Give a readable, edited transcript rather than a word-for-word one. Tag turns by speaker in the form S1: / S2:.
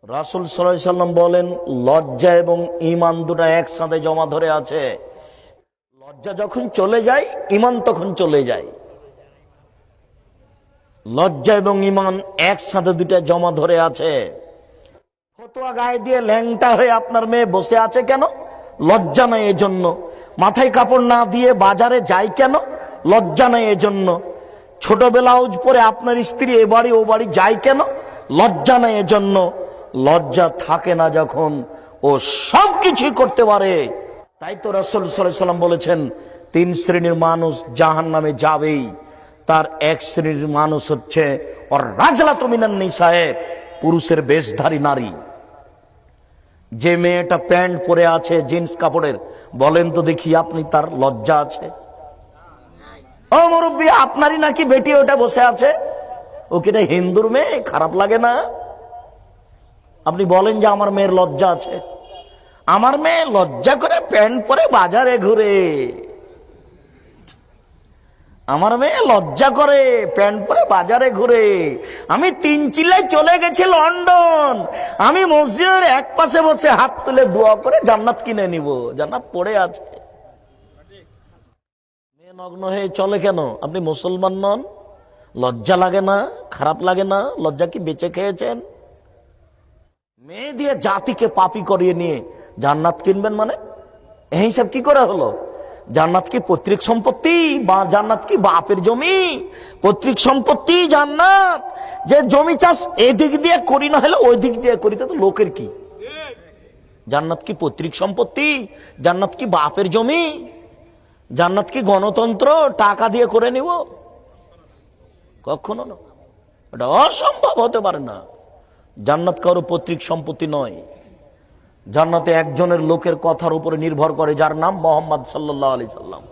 S1: রাসূল সাল্লাল্লাহু আলাইহি সাল্লাম বলেন, লজ্জা এবং ঈমান দুটো একসাথে জমা ধরে আছে। লজ্জা যখন চলে যায়, ঈমান তখন চলে যায়। লজ্জা এবং ঈমান একসাথে দুটো জমা ধরে আছে। ফতোয়া গায়ে দিয়ে ল্যাংটা হয়ে আপনার মেয়ে বসে আছে কেন? লজ্জা নাই এজন্য। মাথায় কাপড় না দিয়ে বাজারে যায় কেন? লজ্জা নাই এজন্য। ছোট ব্লাউজ পরে আপনার স্ত্রী এ বাড়ি ও বাড়ি যায় কেন? লজ্জা নাই এজন্য। লজ্জা থাকে না যখন, ও সব কিছুই করতে পারে। তাই তো রাসূল সাল্লাল্লাহু আলাইহি সাল্লাম বলেছেন, 3 শ্রেণীর মানুষ জাহান্নামে যাবেই। তার এক শ্রেণীর মানুষ হচ্ছে ওর রাজলাতু মিনান নিসায়ে, পুরুষের বেশধারী নারী। যে মেয়েটা প্যান্ট পরে আছে জিন্স কাপড়ের, বলেন তো দেখি আপনি তার লজ্জা আছে? ও মুরব্বী, আপনারই নাকি বেটি ওটা বসে আছে, ও কি হিন্দুর মেয়ে? খারাপ লাগে না? আপনি বলেন যে আমার মেয়ের লজ্জা আছে। আমার মেয়ে লজ্জা করে প্যান্ট পরে বাজারে ঘুরে। আমার মেয়ে লজ্জা করে প্যান্ট পরে বাজারে ঘুরে। আমি 3 চিল্লায় চলে গেছি লন্ডন, আমি মসজিদের এক পাশে বসে হাত তুলে দোয়া করে জান্নাত কিনে নিব। জান্নাত পড়ে আছে। মেয়ে নগ্ন হয়ে চলে কেন? আপনি মুসলমান নন? লজ্জা লাগে না? খারাপ লাগে না? লজ্জা কি বেঁচে খেয়েছেন? মেয়ে দিয়ে জাতিকে পাপী করিয়ে নিয়ে জান্নাত কিনবেন মানে? এই হিসাব কি করে হলো? জান্নাত কি পৈতৃক সম্পত্তি? বা জান্নাত কি বাপের জমি? পৈতৃক সম্পত্তি জান্নাত। যে জমি চাষ এদিক দিয়ে করি না হলে ওই দিক দিয়ে করি, তো লোকের কি? জান্নাত কি পৈতৃক সম্পত্তি? জান্নাত কি বাপের জমি? জান্নাত কি গণতন্ত্র টাকা দিয়ে করে নিব? কখনো না, এটা অসম্ভব হতে পারে না। জান্নাত কারো পৈতৃক সম্পত্তি নয়। জান্নাতে একজনের লোকের কথার উপরে নির্ভর করে, যার নাম মুহাম্মদ সাল্লাল্লাহু আলাইহি সাল্লাম।